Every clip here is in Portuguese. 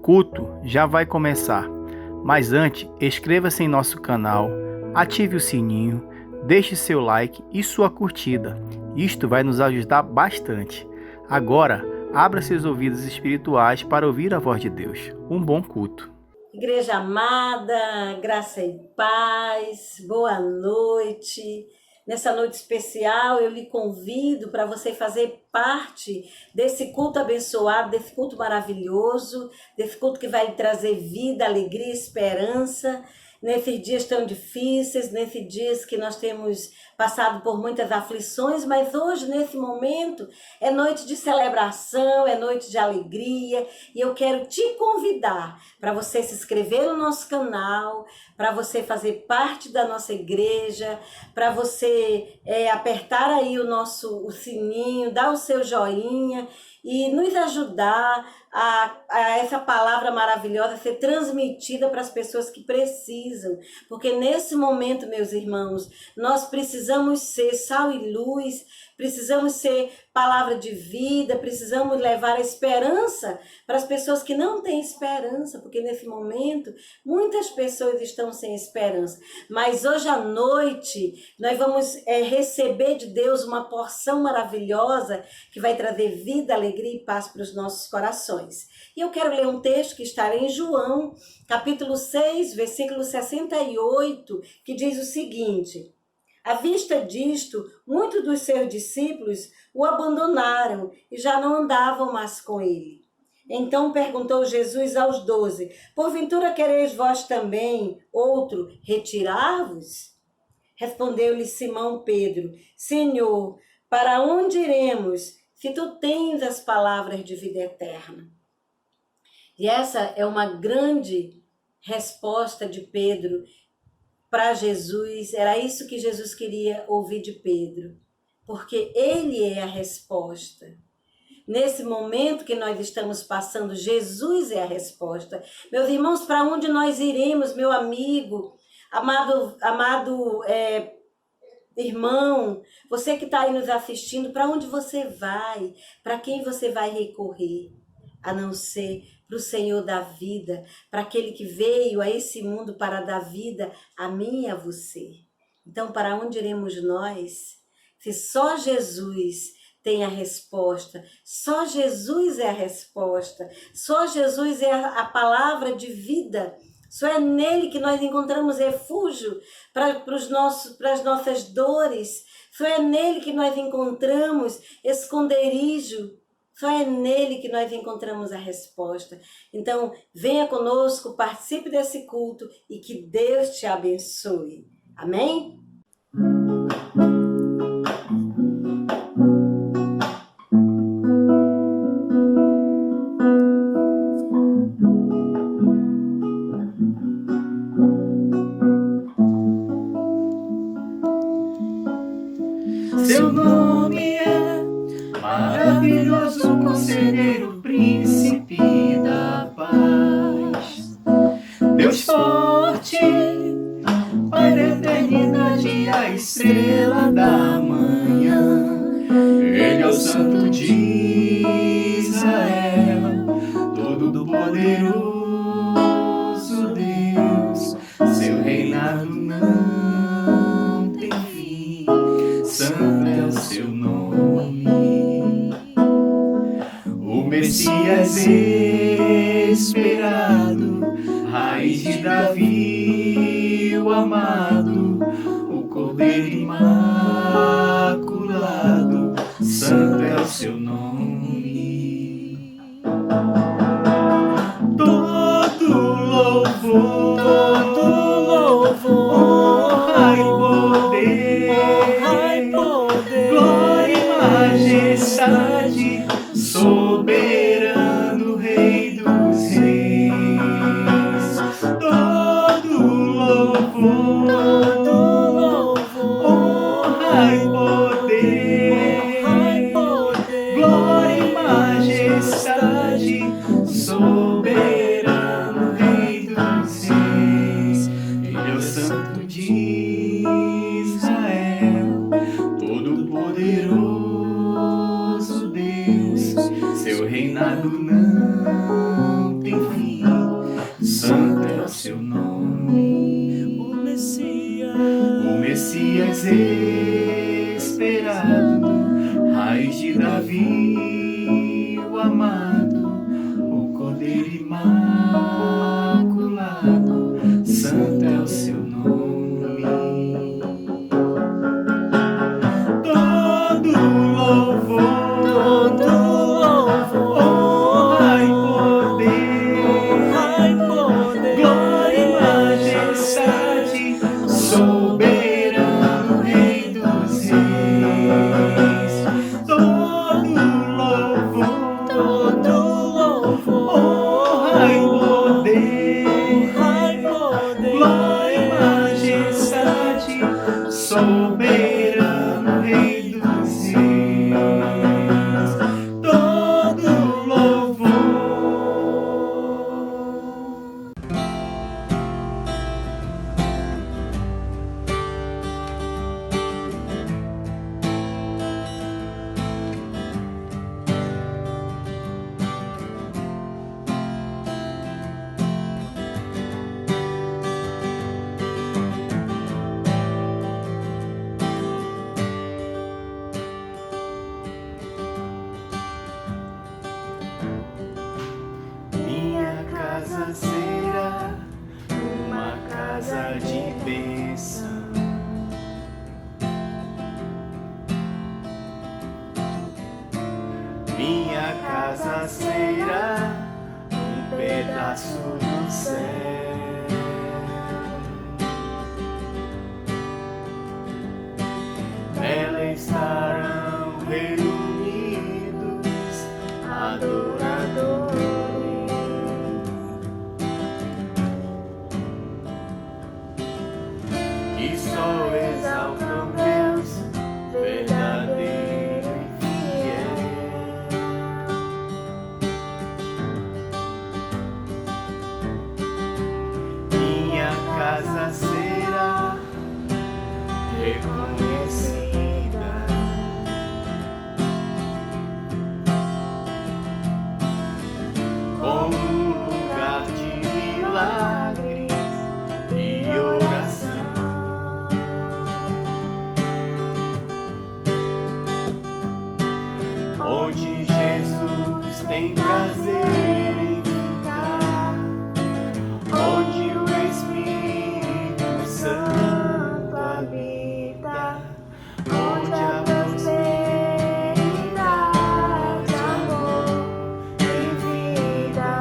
culto já vai começar, mas antes, inscreva-se em nosso canal, ative o sininho, deixe seu like e sua curtida. Isto vai nos ajudar bastante. Agora, abra seus ouvidos espirituais para ouvir a voz de Deus. Um bom culto. Igreja amada, graça e paz, boa noite. Nessa noite especial, eu lhe convido para você fazer parte desse culto abençoado, desse culto maravilhoso, desse culto que vai lhe trazer vida, alegria, esperança. Nesses dias tão difíceis, nesses dias que nós temos passado por muitas aflições, mas hoje, nesse momento, é noite de celebração, é noite de alegria, e eu quero te convidar para você se inscrever no nosso canal, para você fazer parte da nossa igreja, para você apertar aí o sininho, dar o seu joinha e nos ajudar a essa palavra maravilhosa ser transmitida para as pessoas que precisam. Porque nesse momento, meus irmãos, nós precisamos ser sal e luz, precisamos ser palavra de vida, precisamos levar a esperança para as pessoas que não têm esperança, porque nesse momento muitas pessoas estão sem esperança. Mas hoje à noite nós vamos receber de Deus uma porção maravilhosa que vai trazer vida, alegria e paz para os nossos corações. E eu quero ler um texto que está em João, capítulo 6, versículo 68, que diz o seguinte: à vista disto, muitos dos seus discípulos o abandonaram e já não andavam mais com ele. Então perguntou Jesus aos 12, porventura quereis vós também outro retirar-vos? Respondeu-lhe Simão Pedro, Senhor, para onde iremos, se tu tens as palavras de vida eterna? E essa é uma grande resposta de Pedro para Jesus. Era isso que Jesus queria ouvir de Pedro, porque ele é a resposta. Nesse momento que nós estamos passando, Jesus é a resposta. Meus irmãos, para onde nós iremos, meu amigo, amado irmão, você que está aí nos assistindo, para onde você vai? Para quem você vai recorrer? A não ser para o Senhor da vida, para aquele que veio a esse mundo para dar vida a mim e a você. Então, para onde iremos nós? Se só Jesus tem a resposta, só Jesus é a resposta, só Jesus é a palavra de vida, só é nele que nós encontramos refúgio para as nossas dores, só é nele que nós encontramos esconderijo, só é nele que nós encontramos a resposta. Então, venha conosco, participe desse culto e que Deus te abençoe. Amém? Seu nome é maravilhoso, conselheiro, príncipe da paz. Deus forte, Pai da eternidade, a estrela da manhã. Ele é o Santo de Israel, todo poderoso Deus. Seu reinado não tem fim, santo é o seu nome. O Messias esperado, raiz de Davi, o amado, o Cordeiro imaculado, santo é o seu nome. Todo louvor, honra e poder, glória e majestade, soberano Rei dos Reis. Todo louvor, honra e poder, glória e majestade, soberano Rei dos Reis. santo é o seu nome. O Messias esperado, raiz de Davi, o amado, o Cordeiro imaculado, santo é o seu nome. Todo louvor, honra e poder, glória e majestade, soberano Rei dos Reis. Todo louvor, honra e poder, glória e majestade, soberano Rei dos Reis. Todo louvor. Minha casa será uma casa de bênção. Minha casa será um pedaço do céu. Nela estarão reunidos adoradores que só exaltam Deus verdadeiro e fiel. Minha casa será reconhecida como um lugar de milagres e oração, onde Jesus tem prazer em ficar, onde o Espírito Santo habita, onde a prosperidade, amor e vida.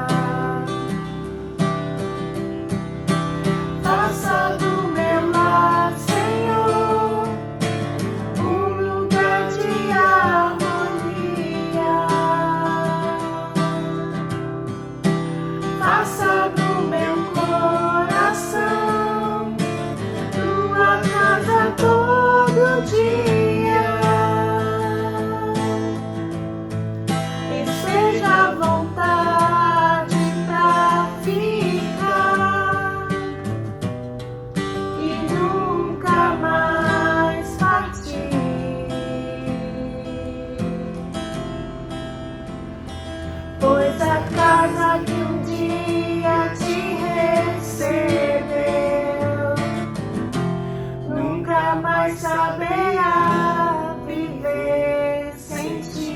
Faça do meu lar, Senhor, um lugar de harmonia. Faça do meu coração tua casa todo dia, e seja à vontade pra ficar e nunca mais partir. Pois a casa que um dia te recebeu nunca mais saberá viver sem ti.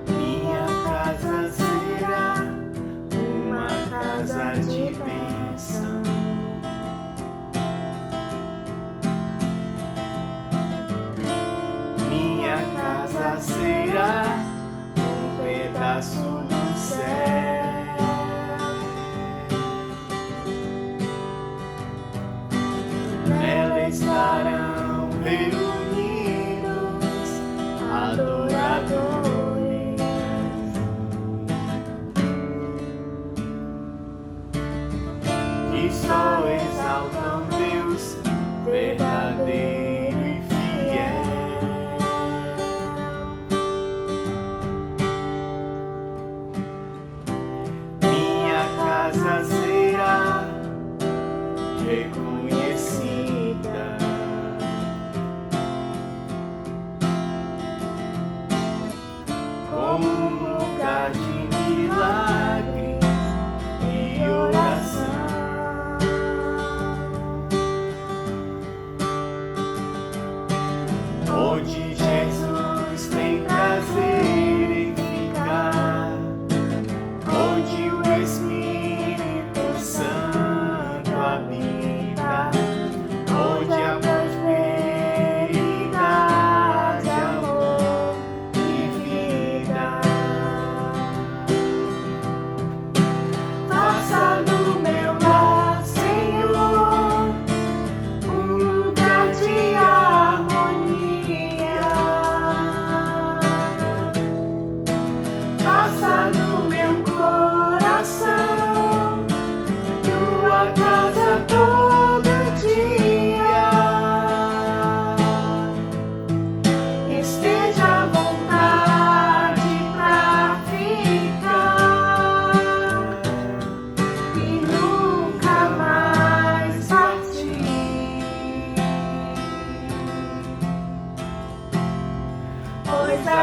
Minha casa será uma casa de bênção. Minha casa será um pedaço do céu. Nela estarão reunidos adoradores que só exaltam Deus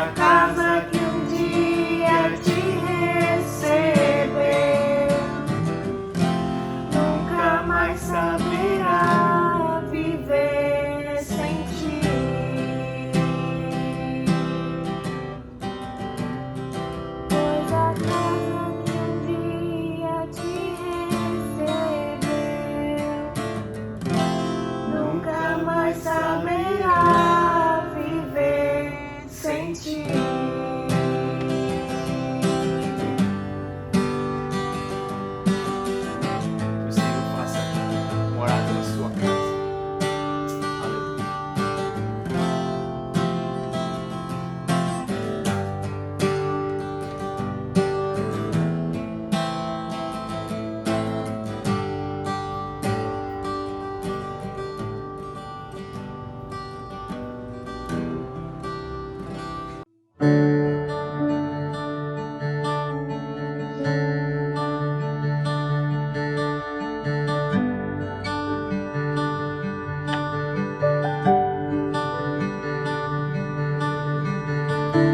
a casa que um dia te recebeu, nunca mais saberá viver sem ti. Pois a casa que um dia te recebeu, nunca mais saberá viver sem ti. Que o Senhor faça morada na sua casa. Aleluia.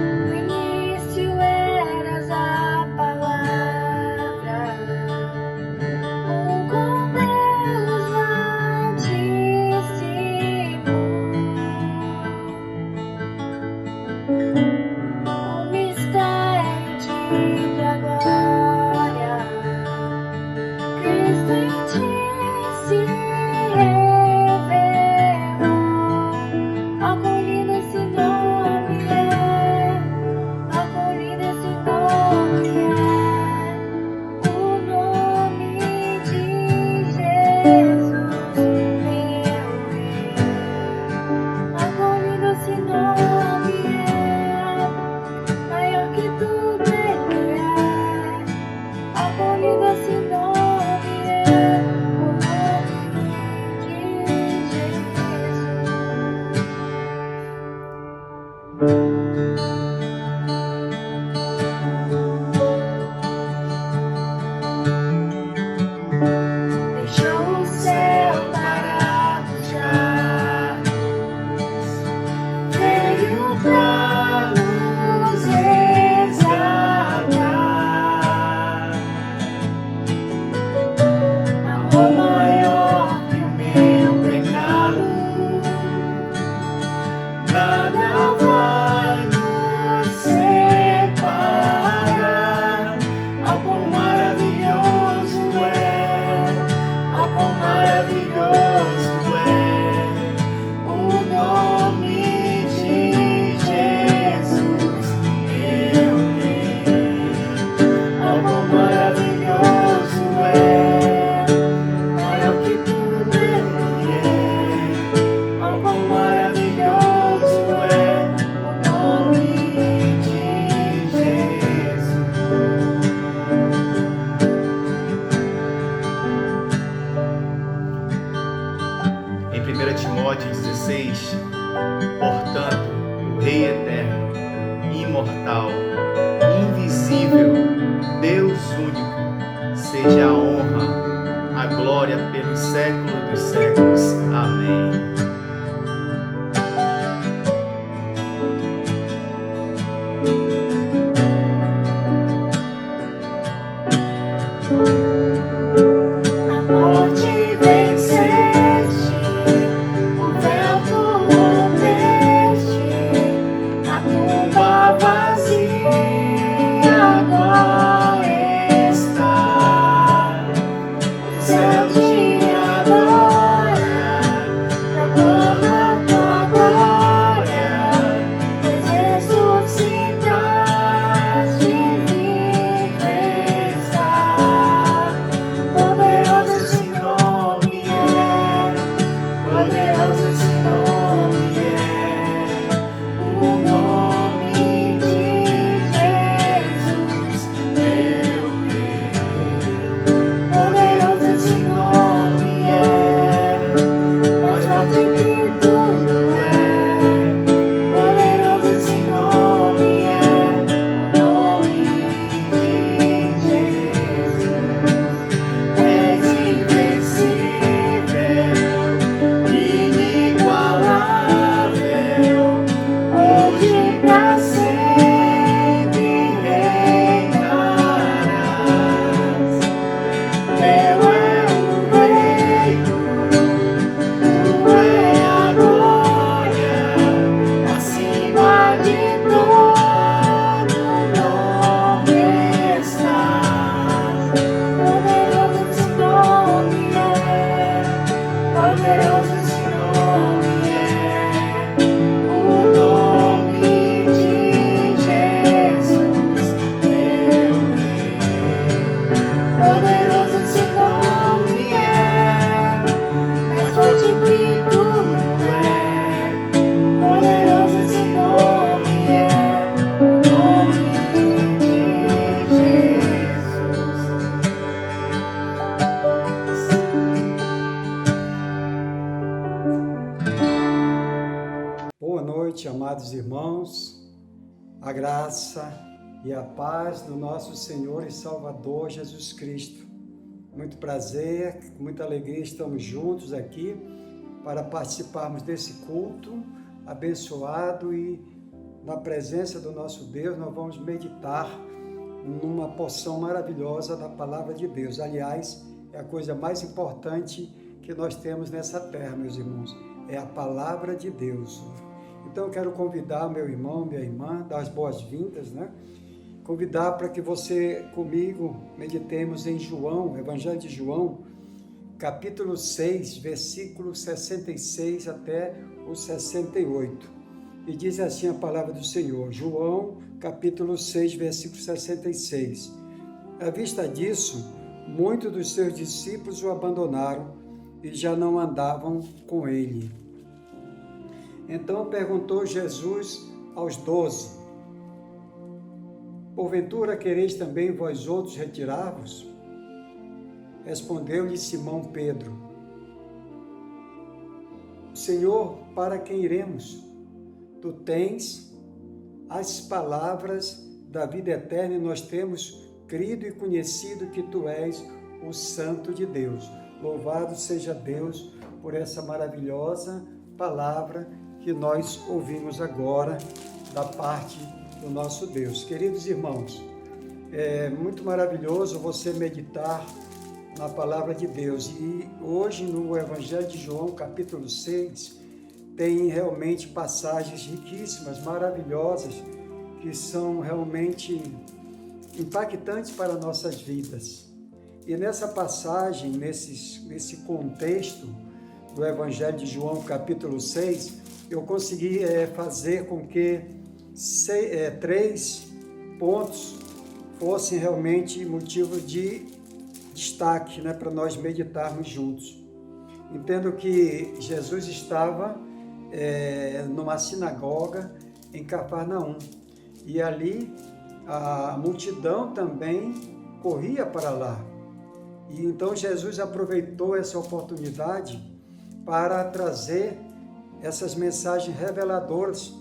No início eras a palavra, com Deus Altíssimo, o mistério da glória, Cristo em ti se revelou. Acolhido esse nome acolhido esse nome o nome de Jesus, meu Rei. Acolhido esse nome maior que tudo ele é. Acolhido esse nome o nome de deixa o céu para buscar, veio pra nos resgatar. Amor maior que o meu pecado, nada vai nos separar. Ao quão maravilhoso é, ao quão maravilhoso é o nome de Jesus, meu Rei. Ao quão maravilhoso é, maior que tudo ele é. Ao quão maravilhoso é o nome de Jesus. Em 1 Timóteo 16, portanto, o Rei eterno, imortal, invisível, Deus único, seja a honra, a glória pelos séculos dos séculos. Amém. A morte venceste, o véu tu rompeste, a tumba vazia agora está. O céu te adora, proclama a tua glória, pois ressuscitaste e vive está. Poderoso esse nome é, poderoso esse nome é, o nome de Jesus, meu Rei. Poderoso esse nome é, mais forte que tudo é. Poderoso esse nome é, o nome de Jesus. És invencível, inigualável, hoje pra sempre. noite, amados irmãos. A graça e a paz do nosso Senhor e Salvador Jesus Cristo. Muito prazer, com muita alegria estamos juntos aqui para participarmos desse culto abençoado e na presença do nosso Deus nós vamos meditar numa porção maravilhosa da Palavra de Deus. Aliás, é a coisa mais importante que nós temos nessa terra, meus irmãos, é a Palavra de Deus. Então eu quero convidar meu irmão, minha irmã, dar as boas-vindas, né? Convidar para que você comigo meditemos em João, Evangelho de João, capítulo 6, versículo 66 até o 68. E diz assim a palavra do Senhor, João, capítulo 6, versículo 66. À vista disso, muitos dos seus discípulos o abandonaram e já não andavam com ele. Então perguntou Jesus aos 12, porventura quereis também vós outros retirar-vos? Respondeu-lhe Simão Pedro, Senhor, para quem iremos? Tu tens as palavras da vida eterna e nós temos crido e conhecido que tu és o Santo de Deus. Louvado seja Deus por essa maravilhosa palavra que nós ouvimos agora da parte do nosso Deus. Queridos irmãos, é muito maravilhoso você meditar na palavra de Deus. E hoje no Evangelho de João, capítulo 6, tem realmente passagens riquíssimas, maravilhosas, que são realmente impactantes para nossas vidas. E nessa passagem, nesse contexto do Evangelho de João, capítulo 6, eu consegui fazer com que 3 pontos fossem realmente motivo de destaque, né, para nós meditarmos juntos. Entendo que Jesus estava numa sinagoga em Cafarnaum e ali a multidão também corria para lá. E então Jesus aproveitou essa oportunidade para trazer essas mensagens reveladoras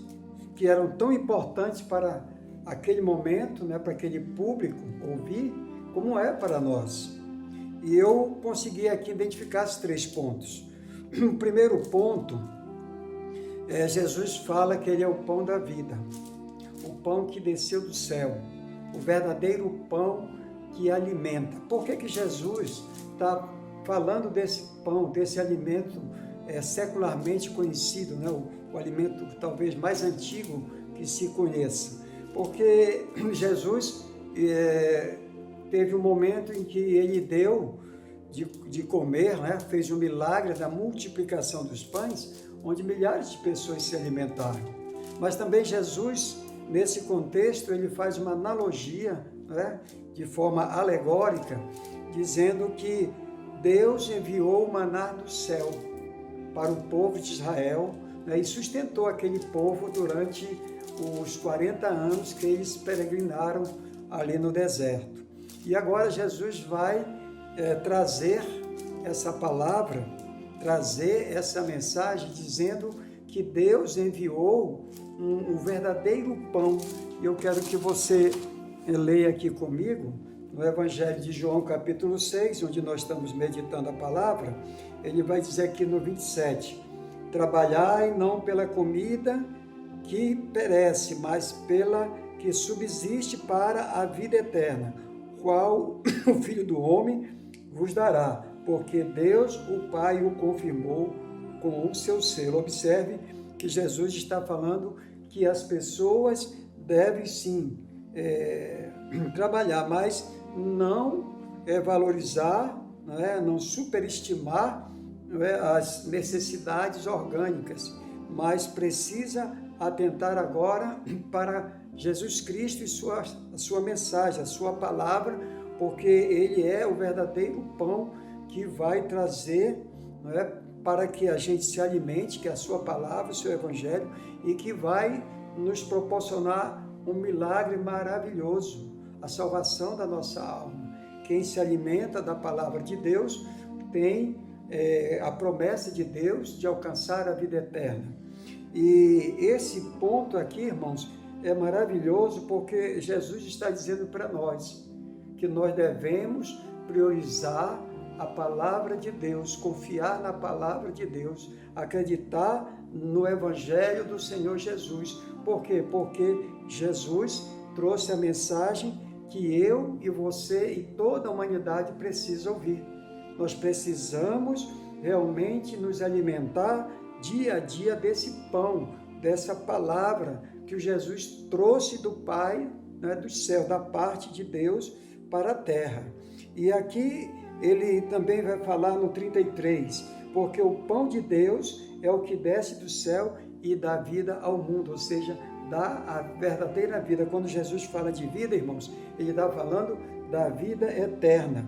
que eram tão importantes para aquele momento, né, para aquele público ouvir, como é para nós. E eu consegui aqui identificar os 3 pontos. O primeiro ponto Jesus fala que ele é o pão da vida, o pão que desceu do céu, o verdadeiro pão que alimenta. Por que Jesus está falando desse pão, desse alimento secularmente conhecido, né? O alimento talvez mais antigo que se conheça? Porque Jesus teve um momento em que ele deu de comer, né? Fez um milagre da multiplicação dos pães, onde milhares de pessoas se alimentaram. Mas também Jesus, nesse contexto, ele faz uma analogia, né? De forma alegórica, dizendo que Deus enviou o maná do céu para o povo de Israel, né? E sustentou aquele povo durante os 40 anos que eles peregrinaram ali no deserto. E agora Jesus vai trazer essa palavra, trazer essa mensagem, dizendo que Deus enviou um verdadeiro pão. E eu quero que você leia aqui comigo, no Evangelho de João, capítulo 6, onde nós estamos meditando a palavra. Ele vai dizer aqui no 27, trabalhai não pela comida que perece, mas pela que subsiste para a vida eterna, qual o Filho do Homem vos dará, porque Deus, o Pai, o confirmou com o seu selo. Observe que Jesus está falando que as pessoas devem sim trabalhar, mas não valorizar, não superestimar as necessidades orgânicas, mas precisa atentar agora para Jesus Cristo e a sua mensagem, a sua palavra, porque Ele é o verdadeiro pão que vai trazer, para que a gente se alimente, que é a sua palavra, o seu evangelho, e que vai nos proporcionar um milagre maravilhoso, a salvação da nossa alma. Quem se alimenta da palavra de Deus tem a promessa de Deus de alcançar a vida eterna. E esse ponto aqui, irmãos, é maravilhoso porque Jesus está dizendo para nós que nós devemos priorizar a palavra de Deus, confiar na palavra de Deus, acreditar no Evangelho do Senhor Jesus. Por quê? Porque Jesus trouxe a mensagem que eu e você e toda a humanidade precisa ouvir. Nós precisamos realmente nos alimentar dia a dia desse pão, dessa palavra que o Jesus trouxe do Pai, né, do céu, da parte de Deus para a terra. E aqui ele também vai falar no 33, porque o pão de Deus é o que desce do céu e dá vida ao mundo, ou seja, dá a verdadeira vida. Quando Jesus fala de vida, irmãos, ele está falando da vida eterna.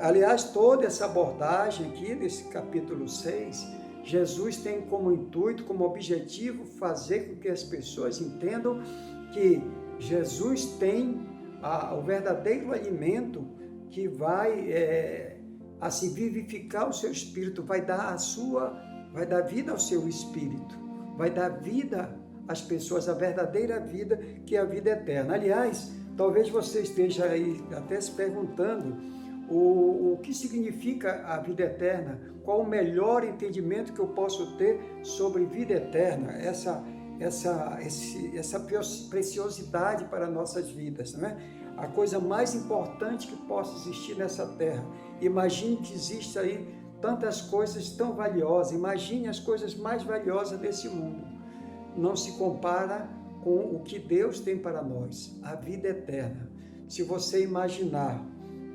Aliás, toda essa abordagem aqui nesse capítulo 6, Jesus tem como intuito, como objetivo, fazer com que as pessoas entendam que Jesus tem o verdadeiro alimento que vai assim vivificar o seu espírito, vai dar vida ao seu espírito, vai dar vida às pessoas, a verdadeira vida, que é a vida eterna. Aliás, talvez você esteja aí até se perguntando o que significa a vida eterna, qual o melhor entendimento que eu posso ter sobre vida eterna, essa preciosidade para nossas vidas, não é? A coisa mais importante que possa existir nessa terra. Imagine que existe aí tantas coisas tão valiosas, imagine as coisas mais valiosas desse mundo. Não se compara com o que Deus tem para nós, a vida eterna. Se você imaginar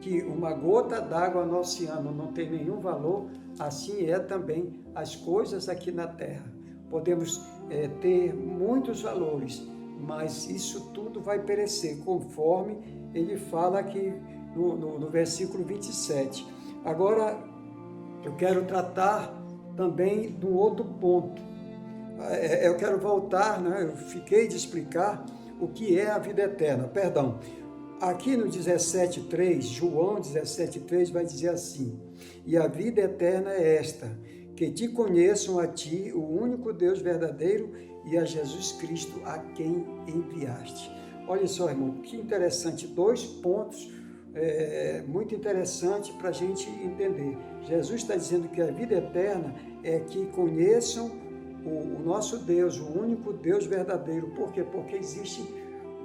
que uma gota d'água no oceano não tem nenhum valor, assim é também as coisas aqui na terra. Podemos ter muitos valores, mas isso tudo vai perecer, conforme ele fala aqui no versículo 27. Agora, eu quero tratar também do outro ponto. Eu quero voltar, né? Eu fiquei de explicar o que é a vida eterna. Perdão. Aqui no 17,3, João 17,3 vai dizer assim: e a vida eterna é esta, que te conheçam a ti, o único Deus verdadeiro, e a Jesus Cristo, a quem enviaste. Olha só, irmão, que interessante, 2 pontos muito interessantes para a gente entender. Jesus está dizendo que a vida eterna é que conheçam o nosso Deus, o único Deus verdadeiro. Por quê? Porque existem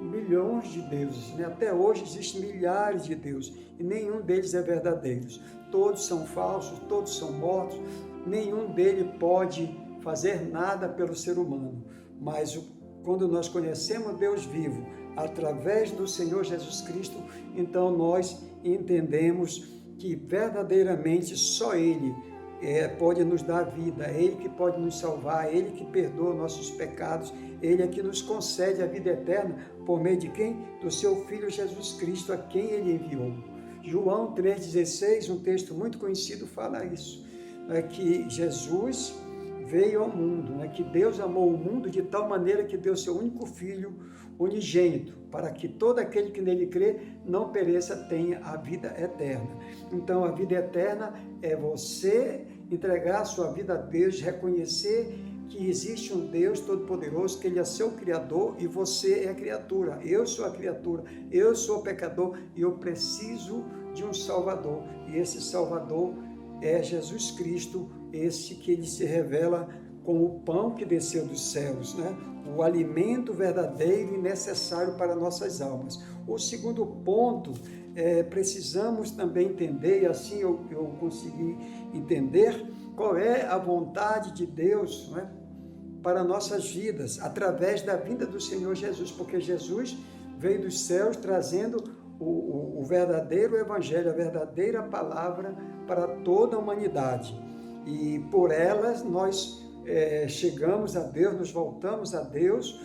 milhões de deuses, né? Até hoje existem milhares de deuses e nenhum deles é verdadeiro. Todos são falsos, todos são mortos, nenhum deles pode fazer nada pelo ser humano. Mas quando nós conhecemos Deus vivo, através do Senhor Jesus Cristo, então nós entendemos que verdadeiramente só Ele pode nos dar vida, é Ele que pode nos salvar, é Ele que perdoa nossos pecados, Ele é que nos concede a vida eterna, por meio de quem? Do seu Filho Jesus Cristo, a quem Ele enviou. João 3,16, um texto muito conhecido, fala isso, que Jesus veio ao mundo, que Deus amou o mundo de tal maneira que deu seu único Filho unigênito, para que todo aquele que nele crê não pereça, tenha a vida eterna. Então, a vida eterna é você entregar a sua vida a Deus, reconhecer que existe um Deus Todo-Poderoso, que Ele é seu Criador e você é a criatura. Eu sou a criatura, eu sou o pecador e eu preciso de um Salvador. E esse Salvador é Jesus Cristo, esse que Ele se revela como o pão que desceu dos céus, o alimento verdadeiro e necessário para nossas almas. O segundo ponto, precisamos também entender, e assim eu consegui entender, qual é a vontade de Deus para nossas vidas, através da vinda do Senhor Jesus, porque Jesus veio dos céus trazendo o verdadeiro evangelho, a verdadeira palavra para toda a humanidade. E por elas nós chegamos a Deus, nos voltamos a Deus,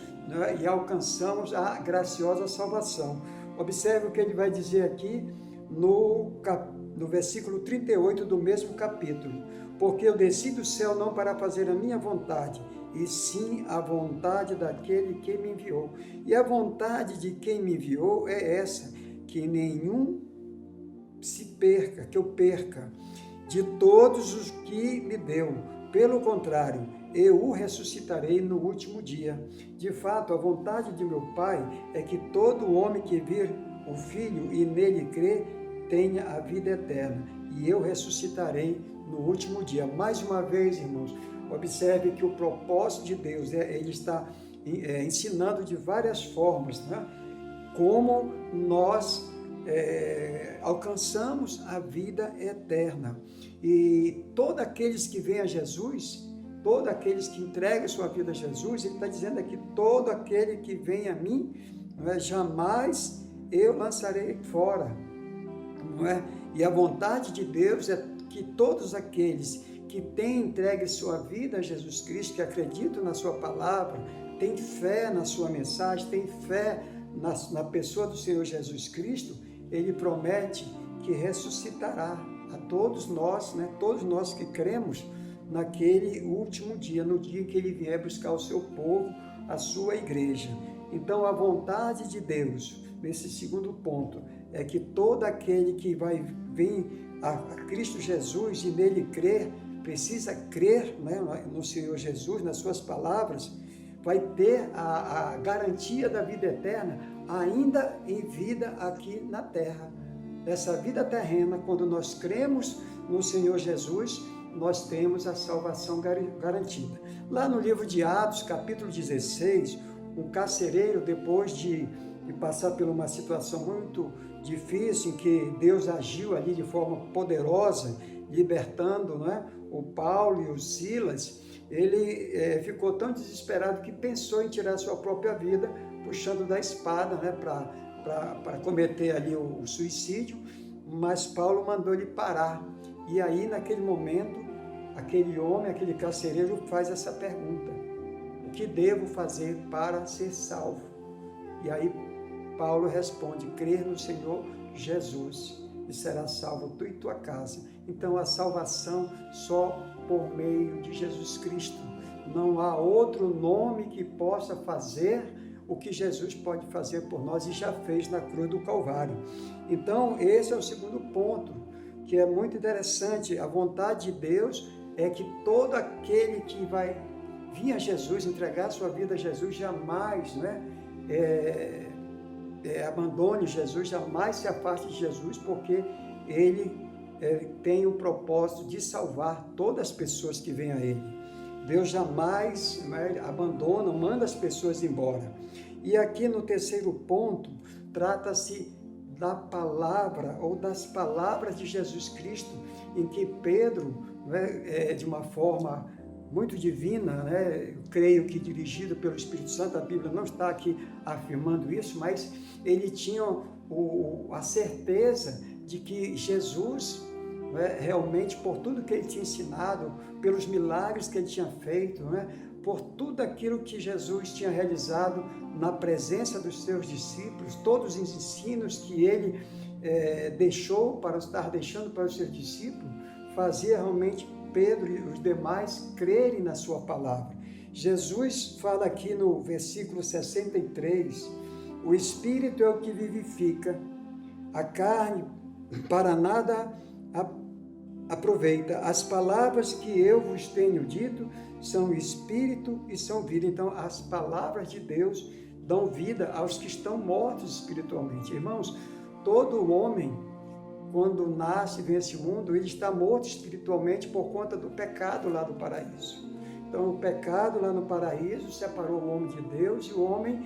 e alcançamos a graciosa salvação. Observe o que ele vai dizer aqui no versículo 38 do mesmo capítulo. Porque eu desci do céu não para fazer a minha vontade, e sim a vontade daquele que me enviou. E a vontade de quem me enviou é essa, que nenhum se perca, que eu perca. de todos os que me deu. Pelo contrário, eu o ressuscitarei no último dia. De fato, a vontade de meu Pai é que todo homem que vir o Filho e nele crê tenha a vida eterna, e eu ressuscitarei no último dia. Mais uma vez, irmãos, observe que o propósito de Deus, ele está ensinando de várias formas, né? Como nós alcançamos a vida eterna. E todos aqueles que vêm a Jesus, todos aqueles que entregam sua vida a Jesus, ele está dizendo aqui, todo aquele que vem a mim, não é, jamais eu lançarei fora, não é? E a vontade de Deus é que todos aqueles que têm entregue sua vida a Jesus Cristo, que acreditam na sua palavra, têm fé na sua mensagem, têm fé na pessoa do Senhor Jesus Cristo, ele promete que ressuscitará a todos nós, né? Todos nós que cremos naquele último dia, no dia em que ele vier buscar o seu povo, a sua igreja. Então, a vontade de Deus, nesse segundo ponto, é que todo aquele que vai vir a Cristo Jesus e nele crer, precisa crer, né, no Senhor Jesus, nas suas palavras, vai ter a garantia da vida eterna, ainda em vida aqui na terra. Essa vida terrena, quando nós cremos no Senhor Jesus, nós temos a salvação garantida. Lá no livro de Atos, capítulo 16, um carcereiro, depois de passar por uma situação muito difícil, em que Deus agiu ali de forma poderosa, libertando, né, o Paulo e o Silas, ele ficou tão desesperado que pensou em tirar sua própria vida, puxando da espada, né, para cometer ali o suicídio, mas Paulo mandou ele parar. E aí, naquele momento, aquele homem, aquele carcereiro faz essa pergunta: o que devo fazer para ser salvo? E aí Paulo responde: crer no Senhor Jesus e será salvo tu e tua casa. Então, a salvação só por meio de Jesus Cristo. Não há outro nome que possa fazer o que Jesus pode fazer por nós e já fez na cruz do Calvário. Então, esse é o segundo ponto, que é muito interessante. A vontade de Deus é que todo aquele que vai vir a Jesus, entregar sua vida a Jesus, jamais, né, abandone Jesus, jamais se afaste de Jesus, porque ele tem o propósito de salvar todas as pessoas que vêm a ele. Deus jamais, né, abandona, manda as pessoas embora. E aqui no terceiro ponto, trata-se da palavra ou das palavras de Jesus Cristo, em que Pedro, né, de uma forma muito divina, né, eu creio que dirigido pelo Espírito Santo, a Bíblia não está aqui afirmando isso, mas ele tinha a certeza de que Jesus, né, realmente, por tudo que ele tinha ensinado, pelos milagres que ele tinha feito, né, por tudo aquilo que Jesus tinha realizado na presença dos seus discípulos, todos os ensinos que ele deixou para estar deixando para os seus discípulos, fazia realmente Pedro e os demais crerem na sua palavra. Jesus fala aqui no versículo 63, o Espírito é o que vivifica, a carne para nada aproveita. As palavras que eu vos tenho dito são espírito e são vida. Então, as palavras de Deus dão vida aos que estão mortos espiritualmente. Irmãos, todo homem, quando nasce e vem a esse mundo, ele está morto espiritualmente por conta do pecado lá do paraíso. Então, o pecado lá no paraíso separou o homem de Deus e o homem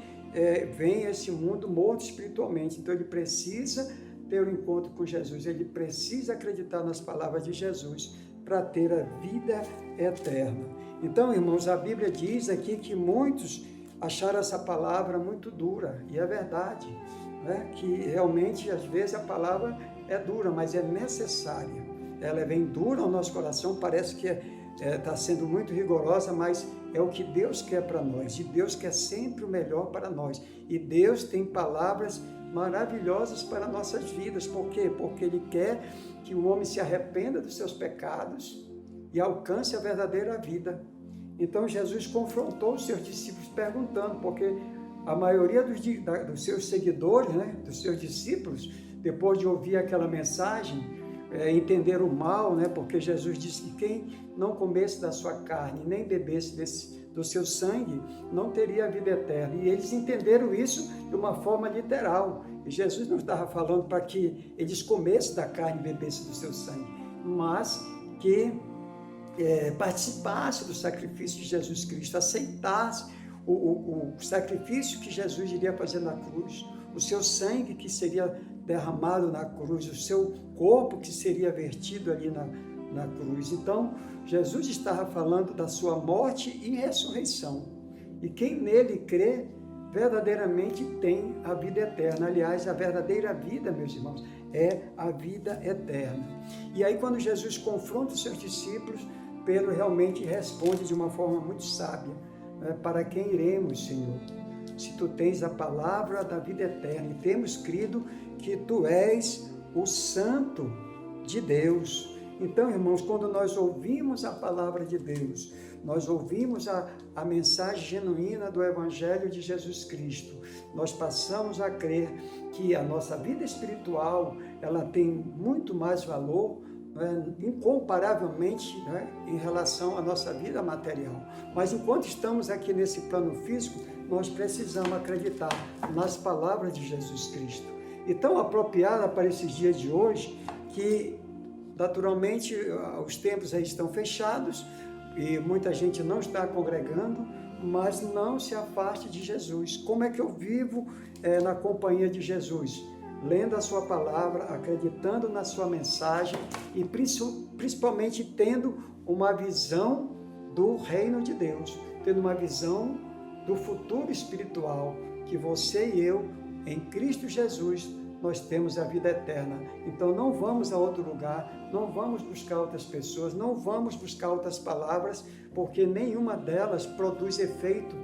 vem a esse mundo morto espiritualmente. Então, ele precisa ter um encontro com Jesus, ele precisa acreditar nas palavras de Jesus para ter a vida eterna. Então, irmãos, a Bíblia diz aqui que muitos acharam essa palavra muito dura, e é verdade, né? Que realmente, às vezes, a palavra é dura, mas é necessária. Ela vem dura ao nosso coração, parece que está sendo muito rigorosa, mas é o que Deus quer para nós, e Deus quer sempre o melhor para nós, e Deus tem palavras maravilhosas para nossas vidas. Por quê? Porque Ele quer que o homem se arrependa dos seus pecados e alcance a verdadeira vida. Então Jesus confrontou os seus discípulos perguntando, porque a maioria dos seus seguidores, né, dos seus discípulos, depois de ouvir aquela mensagem, entender o mal, né? Porque Jesus disse que quem não comesse da sua carne, nem bebesse do seu sangue, não teria a vida eterna. E eles entenderam isso de uma forma literal. E Jesus não estava falando para que eles comessem da carne e bebessem do seu sangue, mas que participasse do sacrifício de Jesus Cristo, aceitasse o sacrifício que Jesus iria fazer na cruz, o seu sangue que seria derramado na cruz, o seu corpo que seria vertido ali na cruz. Então, Jesus estava falando da sua morte e ressurreição. E quem nele crê, verdadeiramente tem a vida eterna. Aliás, a verdadeira vida, meus irmãos, é a vida eterna. E aí, quando Jesus confronta os seus discípulos, Pedro realmente responde de uma forma muito sábia: para quem iremos, Senhor? Se tu tens a palavra da vida eterna, e temos crido que tu és o Santo de Deus. Então, irmãos, quando nós ouvimos a palavra de Deus, nós ouvimos a mensagem genuína do Evangelho de Jesus Cristo, nós passamos a crer que a nossa vida espiritual, ela tem muito mais valor, incomparavelmente, em relação à nossa vida material. Mas enquanto estamos aqui nesse plano físico, nós precisamos acreditar nas palavras de Jesus Cristo. E tão apropriada para esses dias de hoje, que naturalmente os templos aí estão fechados e muita gente não está congregando, mas não se afaste de Jesus. Como é que eu vivo na companhia de Jesus? Lendo a sua palavra, acreditando na sua mensagem e principalmente tendo uma visão do reino de Deus, tendo uma visão do futuro espiritual, que você e eu, em Cristo Jesus, nós temos a vida eterna. Então não vamos a outro lugar, não vamos buscar outras pessoas, não vamos buscar outras palavras, porque nenhuma delas produz efeito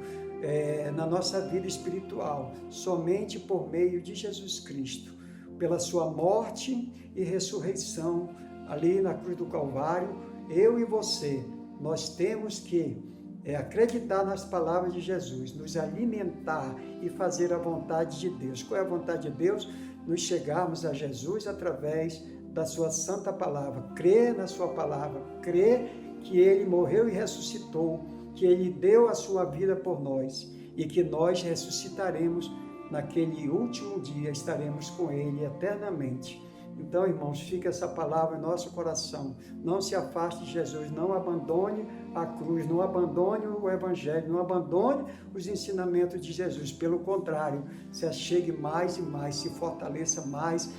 na nossa vida espiritual, somente por meio de Jesus Cristo, pela sua morte e ressurreição ali na cruz do Calvário. Eu e você, nós temos que acreditar nas palavras de Jesus, nos alimentar e fazer a vontade de Deus. Qual é a vontade de Deus? Nos chegarmos a Jesus através da sua santa palavra, crer na sua palavra, crer que Ele morreu e ressuscitou, que Ele deu a sua vida por nós e que nós ressuscitaremos naquele último dia, estaremos com Ele eternamente. Então, irmãos, fica essa palavra em nosso coração. Não se afaste de Jesus, não abandone a cruz, não abandone o Evangelho, não abandone os ensinamentos de Jesus. Pelo contrário, se achegue mais e mais, se fortaleça mais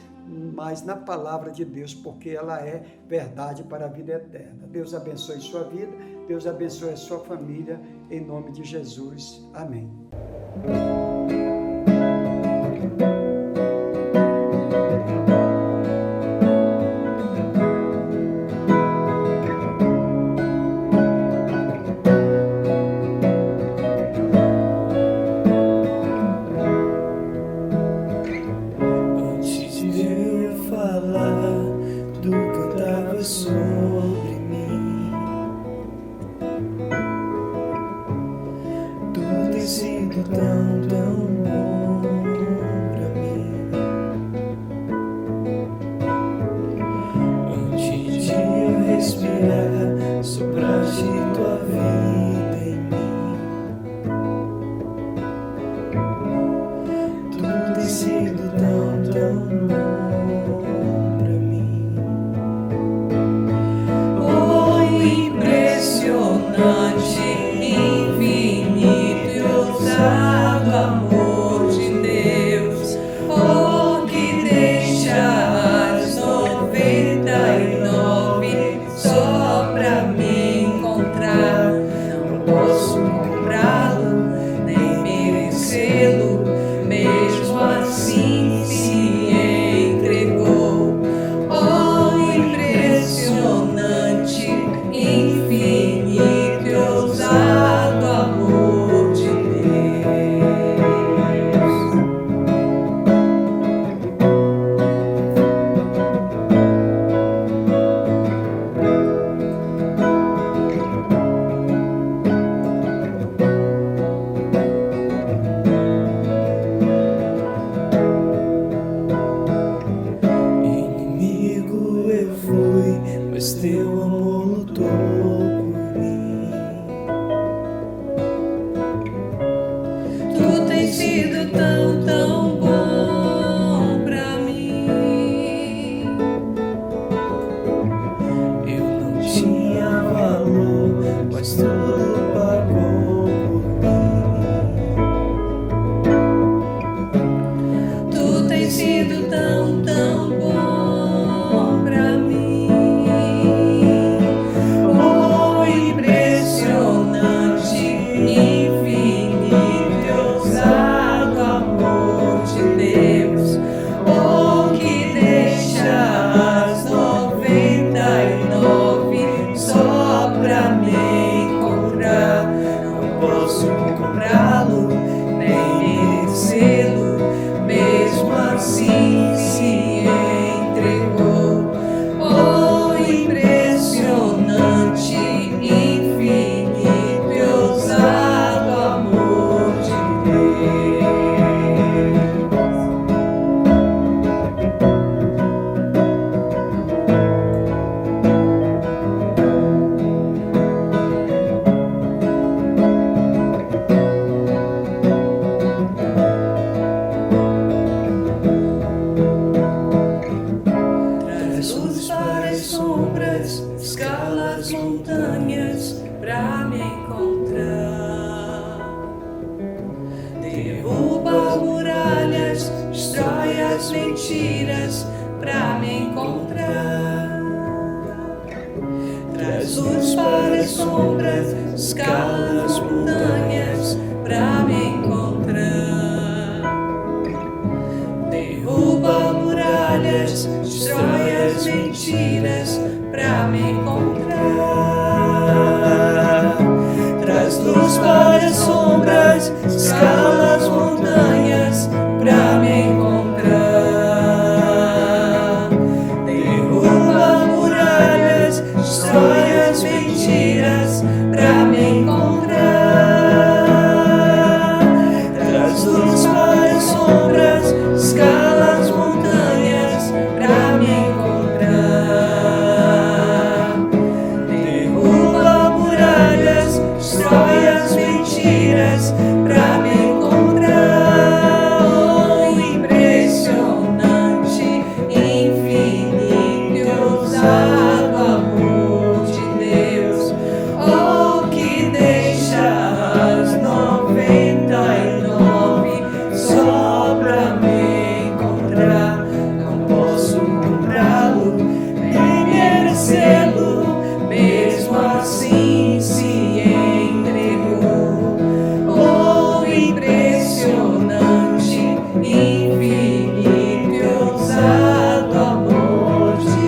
na palavra de Deus, porque ela é verdade para a vida eterna. Deus abençoe sua vida, Deus abençoe a sua família, em nome de Jesus. Amém. Sobre mim, tudo tem sido tão bom pra mim. Antes de eu respirar, sopraste tua vida em mim. Tudo tem sido tão bom. Infinito e ousado amor de Deus, oh, que deixa as 99 só pra me encontrar. Não posso comprá-lo, nem merecê-lo, mesmo assim se entregou. Oh, impressionante, infinito e ousado amor de Deus. mentiras pra me encontrar. Traz luz para as sombras, escala as montanhas pra me encontrar. Derruba muralhas, destrói as mentiras pra me encontrar. Traz luz para as sombras, escala as montanhas pra me encontrar. Derruba muralhas, destrói as mentiras pra me encontrar. Traz luz para as sombras, escala as montanhas pra me encontrar. Derruba muralhas, destrói as mentiras pra me encontrar. Oh, impressionante, infinito e ousado amor de Deus. Oh, que deixa as 99 só pra me encontrar. Não posso comprá-lo, nem merecê-lo, mesmo assim se entregou. Oh, impressionante, infinito e ousado amor de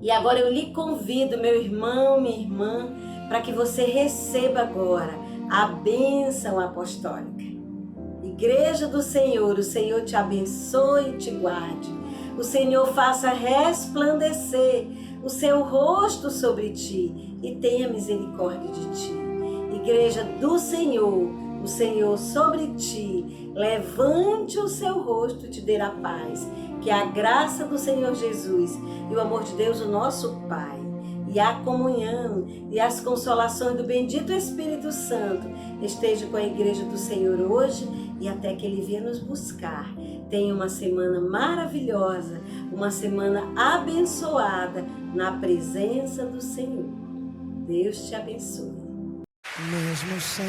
E agora eu lhe convido, meu irmão, minha irmã, para que você receba agora a bênção apostólica. Igreja do Senhor, o Senhor te abençoe e te guarde. O Senhor faça resplandecer o seu rosto sobre ti e tenha misericórdia de ti. Igreja do Senhor, o Senhor sobre ti, levante o seu rosto e te dê a paz. Que a graça do Senhor Jesus e o amor de Deus, o nosso Pai, e a comunhão e as consolações do bendito Espírito Santo esteja com a Igreja do Senhor hoje e até que Ele venha nos buscar. Tenha uma semana maravilhosa, uma semana abençoada na presença do Senhor. Deus te abençoe. Mesmo sem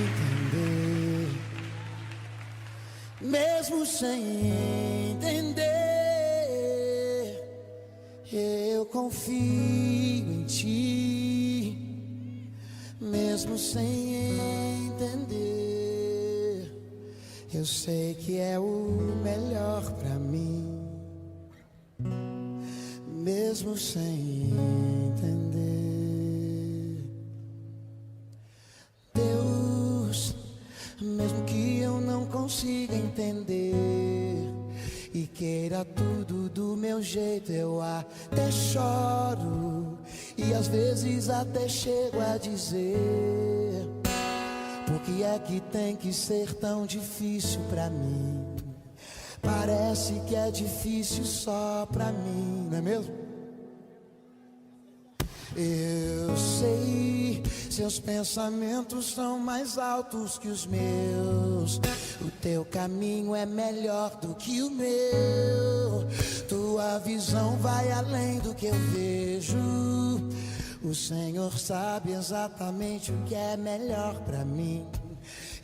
entender, mesmo sem entender, eu confio em ti. Mesmo sem entender, eu sei que é o melhor pra mim. Mesmo sem entender, Deus, mesmo que eu não consiga entender e queira tudo do meu jeito, eu até choro e às vezes até chego a dizer: por que é que tem que ser tão difícil pra mim? Parece que é difícil só pra mim, não é mesmo? Eu sei, seus pensamentos são mais altos que os meus. O teu caminho é melhor do que o meu. Tua visão vai além do que eu vejo. O Senhor sabe exatamente o que é melhor pra mim.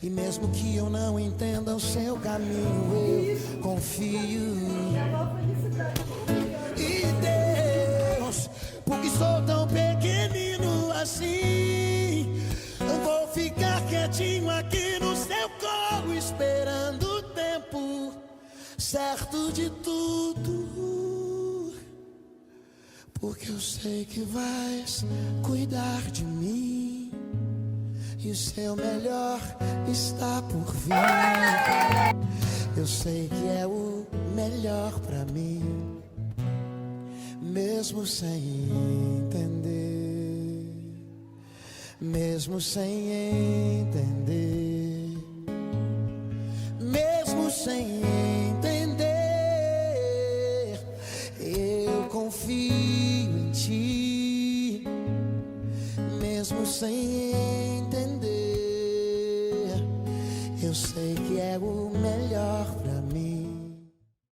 E mesmo que eu não entenda o seu caminho, eu confio. E Deus, porque sou tão pequenino assim, eu vou ficar quietinho aqui no seu colo, esperando o tempo certo de tudo, porque eu sei que vais cuidar de mim e o seu melhor está por vir. Eu sei que é o melhor pra mim, mesmo sem entender, mesmo sem entender, mesmo sem entender, eu confio em ti, mesmo sem entender.